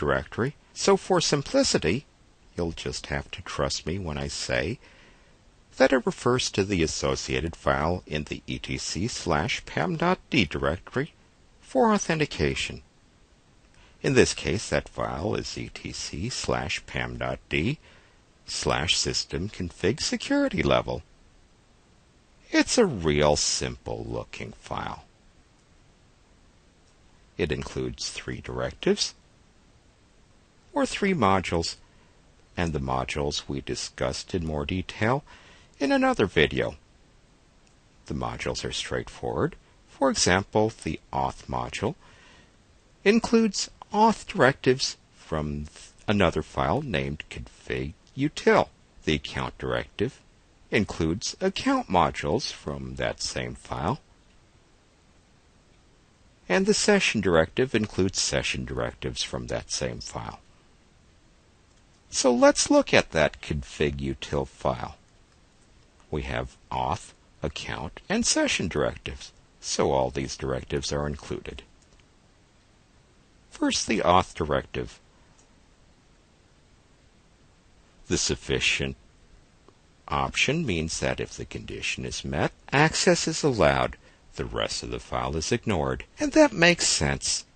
directory, so for simplicity, you'll just have to trust me when I say that it refers to the associated file in the etc/pam.d directory for authentication. In this case, that file is etc/pam.d/system-config-security-level. It's a real simple-looking file. It includes 3 directives, or 3 modules, and the modules we discussed in more detail in another video. The modules are straightforward. For example, the auth module includes auth directives from another file named config-util. The account directive includes account modules from that same file. And the session directive includes session directives from that same file. So let's look at that config-util file. We have auth, account, and session directives, so all these directives are included. First, the auth directive. The sufficient option means that if the condition is met, access is allowed. The rest of the file is ignored, and that makes sense.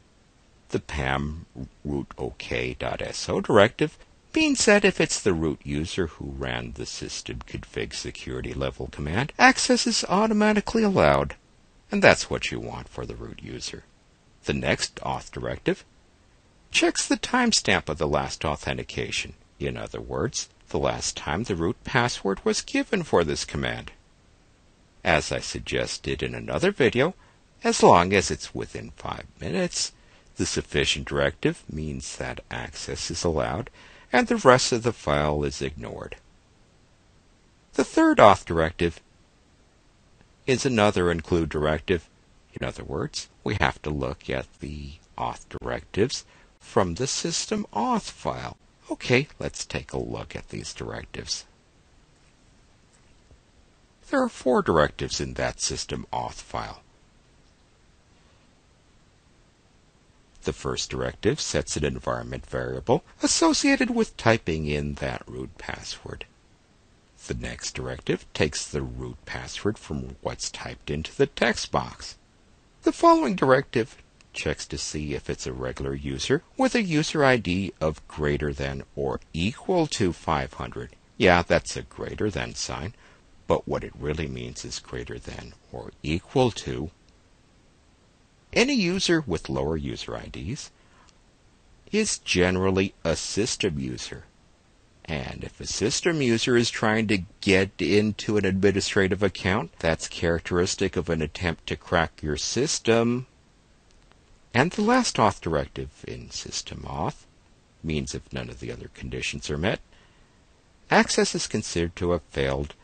The pam root ok.so directive means that if it's the root user who ran the system config security level command, access is automatically allowed, and that's what you want for the root user. The next auth directive checks the timestamp of the last authentication. In other words, the last time the root password was given for this command. As I suggested in another video, as long as it's within 5 minutes, the sufficient directive means that access is allowed and the rest of the file is ignored. The third auth directive is another include directive. In other words, we have to look at the auth directives from the system auth file. Okay, let's take a look at these directives. There are 4 directives in that system auth file. The first directive sets an environment variable associated with typing in that root password. The next directive takes the root password from what's typed into the text box. The following directive checks to see if it's a regular user with a user ID of greater than or equal to 500. Yeah, that's a greater than sign, but what it really means is greater than or equal to. Any user with lower user IDs is generally a system user. And if a system user is trying to get into an administrative account, that's characteristic of an attempt to crack your system. And the last auth directive in system auth means if none of the other conditions are met, access is considered to have failed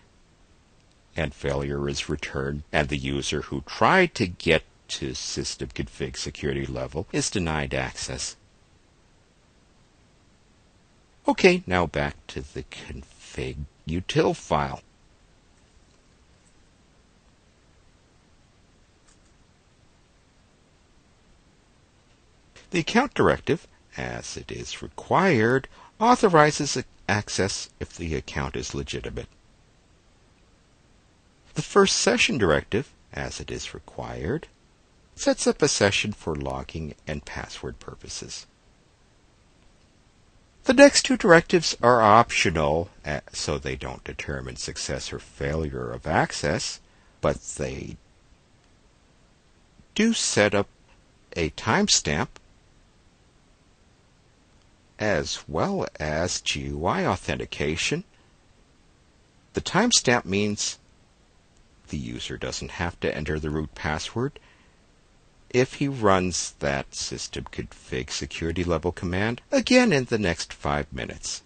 and failure is returned, and the user who tried to get to system config security level is denied access. Okay, now back to the config-util file. The account directive, as it is required, authorizes access if the account is legitimate. The first session directive, as it is required, sets up a session for logging and password purposes. The next 2 directives are optional, so they don't determine success or failure of access, but they do set up a timestamp as well as GUI authentication. The timestamp means the user doesn't have to enter the root password if he runs that system config security level command again in the next 5 minutes.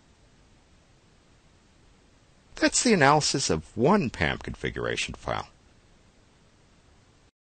That's the analysis of one PAM configuration file.